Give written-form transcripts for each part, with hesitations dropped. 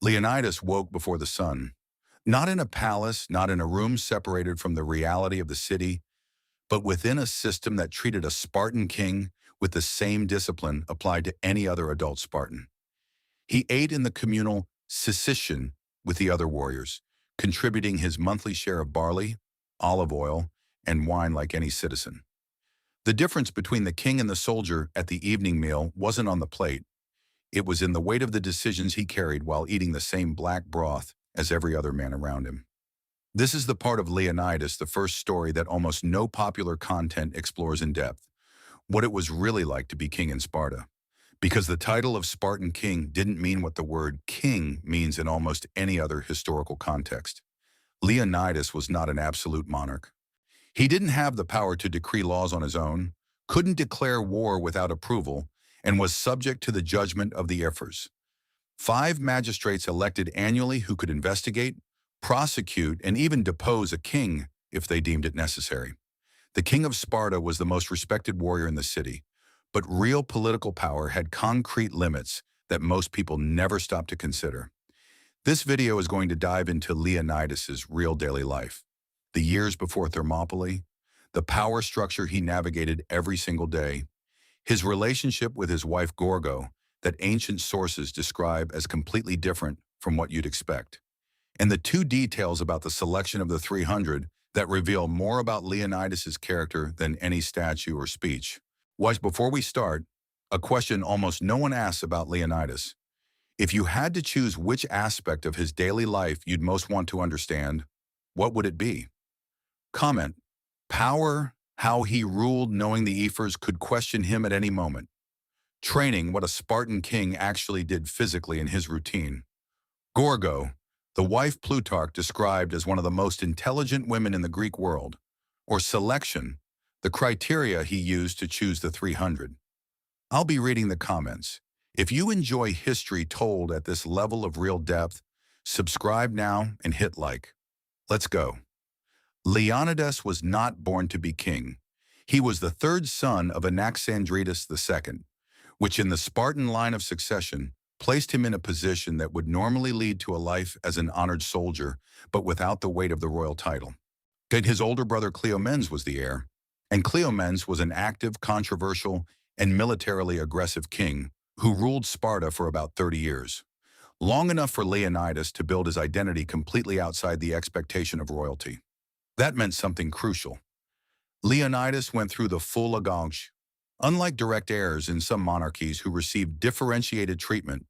Leonidas woke before the sun, not in a palace, not in a room separated from the reality of the city, but within a system that treated a Spartan king with the same discipline applied to any other adult Spartan. He ate in the communal syssitio with the other warriors, contributing his monthly share of barley, olive oil, and wine like any citizen. The difference between the king and the soldier at the evening meal wasn't on the plate. It was in the weight of the decisions he carried while eating the same black broth as every other man around him. This is the part of Leonidas, the first story that almost no popular content explores in depth, what it was really like to be king in Sparta. Because the title of Spartan king didn't mean what the word king means in almost any other historical context. Leonidas was not an absolute monarch. He didn't have the power to decree laws on his own, couldn't declare war without approval, and was subject to the judgment of the ephors. 5 magistrates elected annually who could investigate, prosecute, and even depose a king if they deemed it necessary. The king of Sparta was the most respected warrior in the city, but real political power had concrete limits that most people never stop to consider. This video is going to dive into Leonidas's real daily life, the years before Thermopylae, the power structure he navigated every single day, his relationship with his wife Gorgo that ancient sources describe as completely different from what you'd expect, and the 2 details about the selection of the 300 that reveal more about Leonidas's character than any statue or speech. Before we start, a question almost no one asks about Leonidas. If you had to choose which aspect of his daily life you'd most want to understand, what would it be? Comment: power, how he ruled knowing the ephors could question him at any moment. Training, what a Spartan king actually did physically in his routine. Gorgo, the wife Plutarch described as one of the most intelligent women in the Greek world. Or selection, the criteria he used to choose the 300. I'll be reading the comments. If you enjoy history told at this level of real depth, subscribe now and hit like. Let's go. Leonidas was not born to be king. He was the 3rd son of Anaxandridas II, which in the Spartan line of succession placed him in a position that would normally lead to a life as an honored soldier, but without the weight of the royal title. His older brother Cleomens was the heir, and Cleomens was an active, controversial, and militarily aggressive king who ruled Sparta for about 30 years, long enough for Leonidas to build his identity completely outside the expectation of royalty. That meant something crucial. Leonidas went through the full agauge. Unlike direct heirs in some monarchies who received differentiated treatment,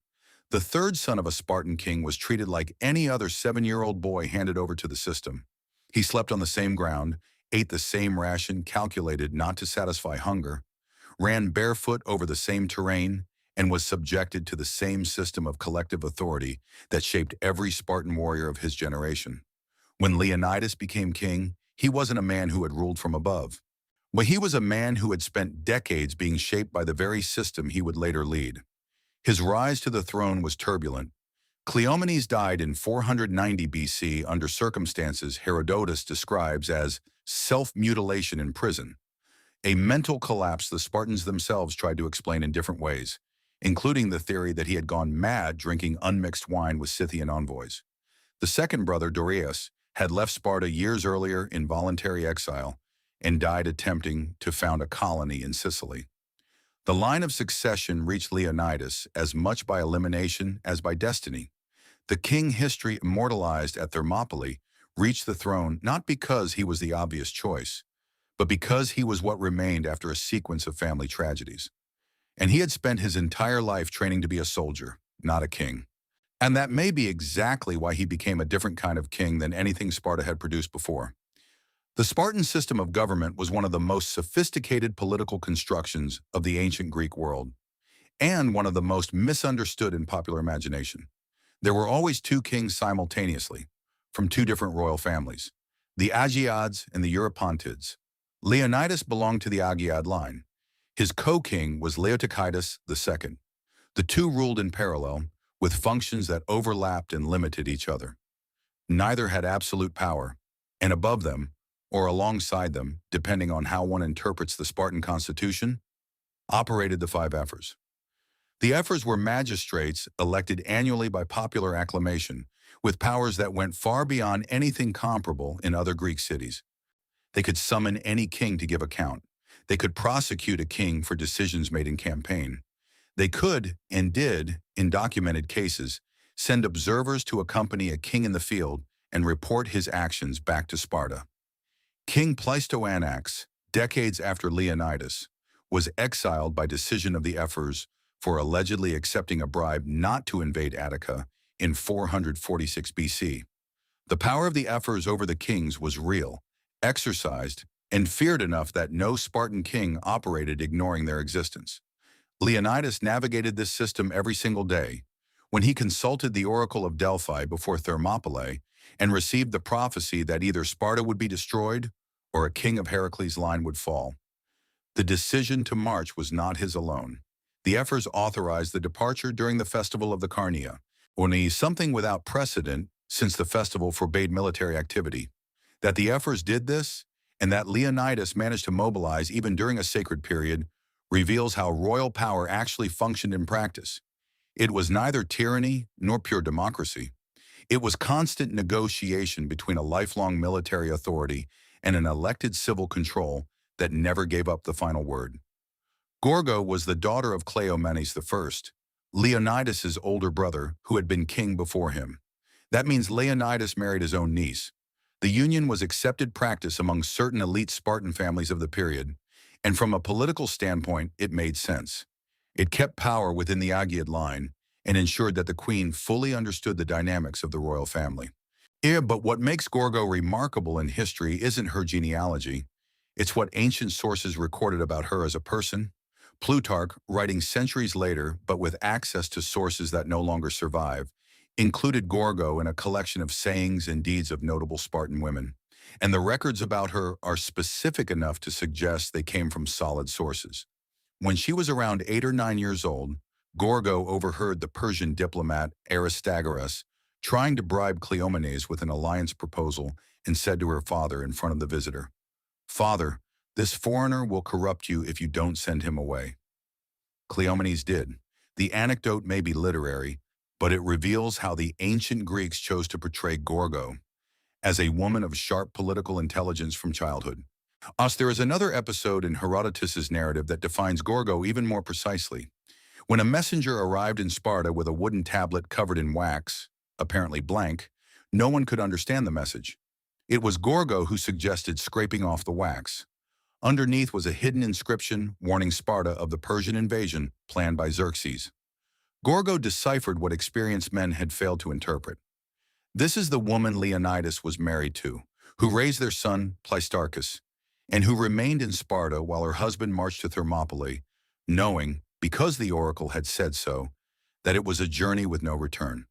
the 3rd son of a Spartan king was treated like any other 7-year-old boy handed over to the system. He slept on the same ground, ate the same ration calculated not to satisfy hunger, ran barefoot over the same terrain, and was subjected to the same system of collective authority that shaped every Spartan warrior of his generation. When Leonidas became king, he wasn't a man who had ruled from above, but he was a man who had spent decades being shaped by the very system he would later lead. His rise to the throne was turbulent. Cleomenes died in 490 BC under circumstances Herodotus describes as self-mutilation in prison, a mental collapse the Spartans themselves tried to explain in different ways, including the theory that he had gone mad drinking unmixed wine with Scythian envoys. The second brother, Dorias, had left Sparta years earlier in voluntary exile and died attempting to found a colony in Sicily. The line of succession reached Leonidas as much by elimination as by destiny. The king history immortalized at Thermopylae reached the throne not because he was the obvious choice, but because he was what remained after a sequence of family tragedies. And he had spent his entire life training to be a soldier, not a king. And that may be exactly why he became a different kind of king than anything Sparta had produced before. The Spartan system of government was one of the most sophisticated political constructions of the ancient Greek world, and one of the most misunderstood in popular imagination. There were always 2 kings simultaneously, from 2 different royal families, the Agiads and the Eurypontids. Leonidas belonged to the Agiad line. His co-king was Leotychidas II. The 2 ruled in parallel, with functions that overlapped and limited each other. Neither had absolute power, and above them, or alongside them, depending on how one interprets the Spartan constitution, operated the 5 ephors. The ephors were magistrates elected annually by popular acclamation, with powers that went far beyond anything comparable in other Greek cities. They could summon any king to give account. They could prosecute a king for decisions made in campaign. They could, and did, in documented cases, send observers to accompany a king in the field and report his actions back to Sparta. King Pleistoanax, decades after Leonidas, was exiled by decision of the ephors for allegedly accepting a bribe not to invade Attica in 446 BC. The power of the ephors over the kings was real, exercised, and feared enough that no Spartan king operated ignoring their existence. Leonidas navigated this system every single day. When he consulted the oracle of Delphi before Thermopylae and received the prophecy that either Sparta would be destroyed or a king of Heracles' line would fall. The decision to march was not his alone. The ephors authorized the departure during the festival of the Carnea, only something without precedent since the festival forbade military activity. That the ephors did this, and that Leonidas managed to mobilize even during a sacred period, reveals how royal power actually functioned in practice. It was neither tyranny nor pure democracy. It was constant negotiation between a lifelong military authority and an elected civil control that never gave up the final word. Gorgo was the daughter of Cleomenes I, Leonidas's older brother who had been king before him. That means Leonidas married his own niece. The union was accepted practice among certain elite Spartan families of the period, and from a political standpoint, it made sense. It kept power within the Aegeid line and ensured that the queen fully understood the dynamics of the royal family. But what makes Gorgo remarkable in history isn't her genealogy. It's what ancient sources recorded about her as a person. Plutarch, writing centuries later but with access to sources that no longer survive, included Gorgo in a collection of sayings and deeds of notable Spartan women. And the records about her are specific enough to suggest they came from solid sources. When she was around 8 or 9 years old, Gorgo overheard the Persian diplomat Aristagoras trying to bribe Cleomenes with an alliance proposal and said to her father in front of the visitor, "Father, this foreigner will corrupt you if you don't send him away." Cleomenes did. The anecdote may be literary, but it reveals how the ancient Greeks chose to portray Gorgo as a woman of sharp political intelligence from childhood. There is another episode in Herodotus's narrative that defines Gorgo even more precisely. When a messenger arrived in Sparta with a wooden tablet covered in wax, apparently blank, no one could understand the message. It was Gorgo who suggested scraping off the wax. Underneath was a hidden inscription warning Sparta of the Persian invasion planned by Xerxes. Gorgo deciphered what experienced men had failed to interpret. This is the woman Leonidas was married to, who raised their son Pleistarchus, and who remained in Sparta while her husband marched to Thermopylae, knowing, because the oracle had said so, that it was a journey with no return.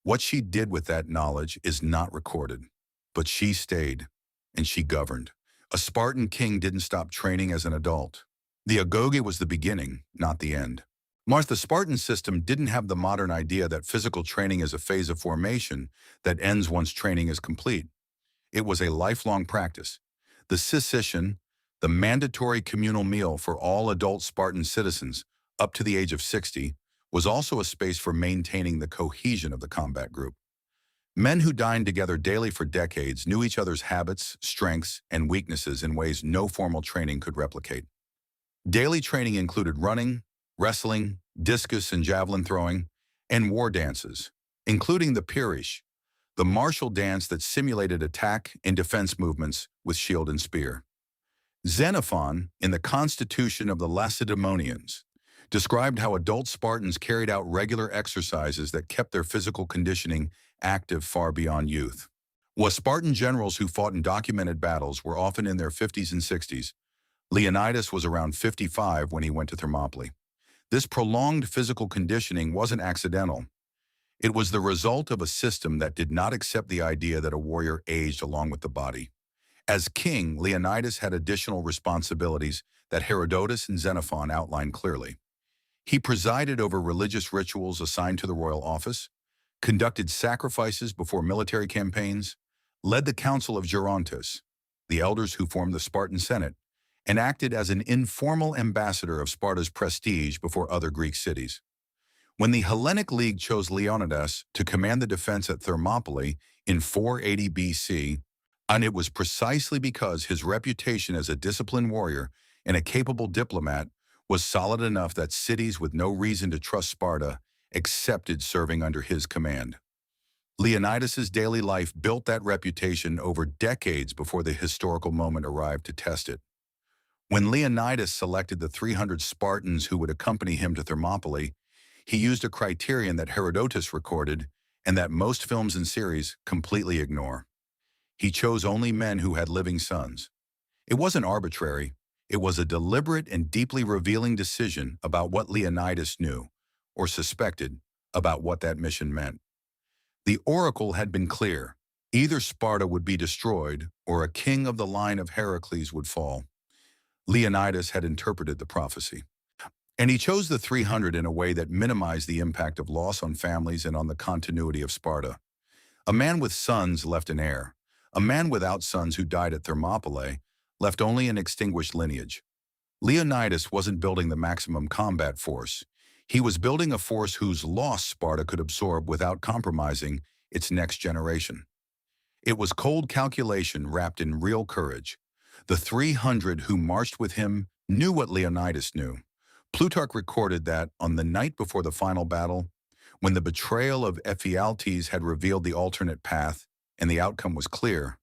What she did with that knowledge is not recorded, but she stayed, and she governed. A Spartan king didn't stop training as an adult. The agoge was the beginning, not the end. The Spartan system didn't have the modern idea that physical training is a phase of formation that ends once training is complete. It was a lifelong practice. The syssitio, the mandatory communal meal for all adult Spartan citizens up to the age of 60, was also a space for maintaining the cohesion of the combat group. Men who dined together daily for decades knew each other's habits, strengths, and weaknesses in ways no formal training could replicate. Daily training included running, wrestling, discus and javelin throwing, and war dances, including the pirish, the martial dance that simulated attack and defense movements with shield and spear. Xenophon, in the Constitution of the Lacedaemonians, described how adult Spartans carried out regular exercises that kept their physical conditioning active far beyond youth. While Spartan generals who fought in documented battles were often in their 50s and 60s, Leonidas was around 55 when he went to Thermopylae. This prolonged physical conditioning wasn't accidental. It was the result of a system that did not accept the idea that a warrior aged along with the body. As king, Leonidas had additional responsibilities that Herodotus and Xenophon outline clearly. He presided over religious rituals assigned to the royal office, conducted sacrifices before military campaigns, led the Council of Gerontis, the elders who formed the Spartan Senate, and acted as an informal ambassador of Sparta's prestige before other Greek cities. When the Hellenic League chose Leonidas to command the defense at Thermopylae in 480 BC, and it was precisely because his reputation as a disciplined warrior and a capable diplomat was solid enough that cities with no reason to trust Sparta accepted serving under his command. Leonidas's daily life built that reputation over decades before the historical moment arrived to test it. When Leonidas selected the 300 Spartans who would accompany him to Thermopylae, he used a criterion that Herodotus recorded and that most films and series completely ignore. He chose only men who had living sons. It wasn't arbitrary. It was a deliberate and deeply revealing decision about what Leonidas knew, or suspected, about what that mission meant. The oracle had been clear. Either Sparta would be destroyed, or a king of the line of Heracles would fall. Leonidas had interpreted the prophecy. And he chose the 300 in a way that minimized the impact of loss on families and on the continuity of Sparta. A man with sons left an heir. A man without sons who died at Thermopylae left only an extinguished lineage. Leonidas wasn't building the maximum combat force. He was building a force whose loss Sparta could absorb without compromising its next generation. It was cold calculation wrapped in real courage. The 300 who marched with him knew what Leonidas knew. Plutarch recorded that on the night before the final battle, when the betrayal of Ephialtes had revealed the alternate path and the outcome was clear,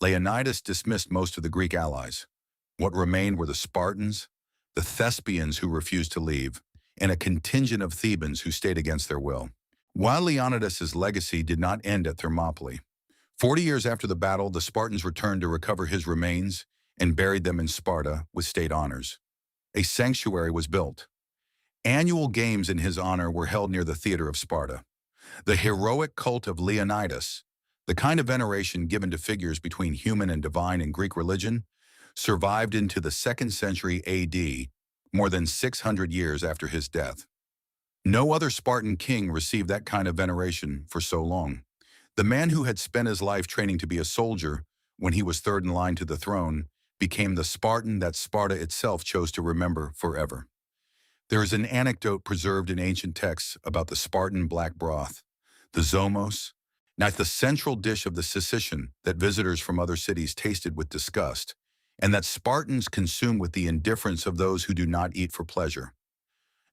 Leonidas dismissed most of the Greek allies. What remained were the Spartans, the Thespians who refused to leave, and a contingent of Thebans who stayed against their will. While Leonidas's legacy did not end at Thermopylae, 40 years after the battle, the Spartans returned to recover his remains and buried them in Sparta with state honors. A sanctuary was built. Annual games in his honor were held near the theater of Sparta. The heroic cult of Leonidas, the kind of veneration given to figures between human and divine in Greek religion, survived into the 2nd century AD, more than 600 years after his death. No other Spartan king received that kind of veneration for so long. The man who had spent his life training to be a soldier when he was third in line to the throne became the Spartan that Sparta itself chose to remember forever. There is an anecdote preserved in ancient texts about the Spartan black broth, the zomos, now the central dish of the syssitio that visitors from other cities tasted with disgust, and that Spartans consume with the indifference of those who do not eat for pleasure.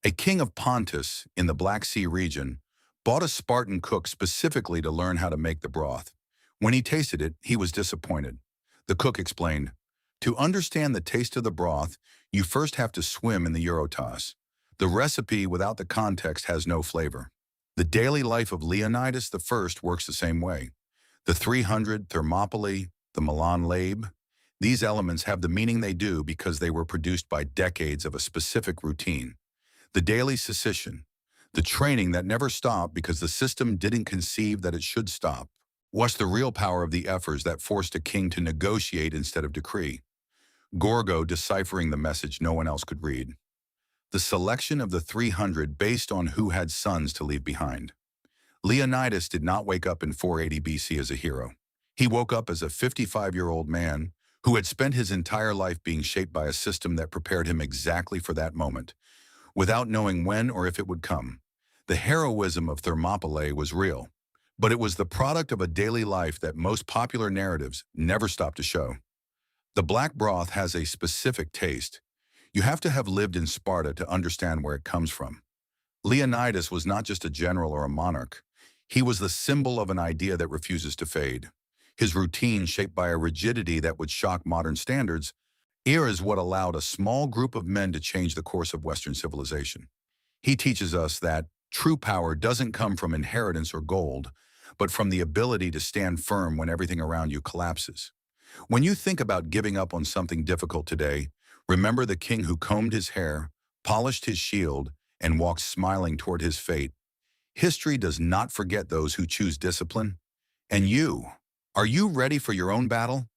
A king of Pontus, in the Black Sea region, bought a Spartan cook specifically to learn how to make the broth. When he tasted it, he was disappointed. The cook explained, "To understand the taste of the broth, you first have to swim in the Eurotas. The recipe without the context has no flavor." The daily life of Leonidas I works the same way. The 300, Thermopylae, the Milan Labe, these elements have the meaning they do because they were produced by decades of a specific routine. The daily syssitio, the training that never stopped because the system didn't conceive that it should stop, was the real power of the ephors that forced a king to negotiate instead of decree. Gorgo deciphering the message no one else could read. The selection of the 300 based on who had sons to leave behind. Leonidas did not wake up in 480 BC as a hero. He woke up as a 55-year-old man who had spent his entire life being shaped by a system that prepared him exactly for that moment, without knowing when or if it would come. The heroism of Thermopylae was real, but it was the product of a daily life that most popular narratives never stop to show. The black broth has a specific taste. You have to have lived in Sparta to understand where it comes from. Leonidas was not just a general or a monarch. He was the symbol of an idea that refuses to fade. His routine, shaped by a rigidity that would shock modern standards, is what allowed a small group of men to change the course of Western civilization. He teaches us that true power doesn't come from inheritance or gold, but from the ability to stand firm when everything around you collapses. When you think about giving up on something difficult today, remember the king who combed his hair, polished his shield, and walked smiling toward his fate. History does not forget those who choose discipline. And you, are you ready for your own battle?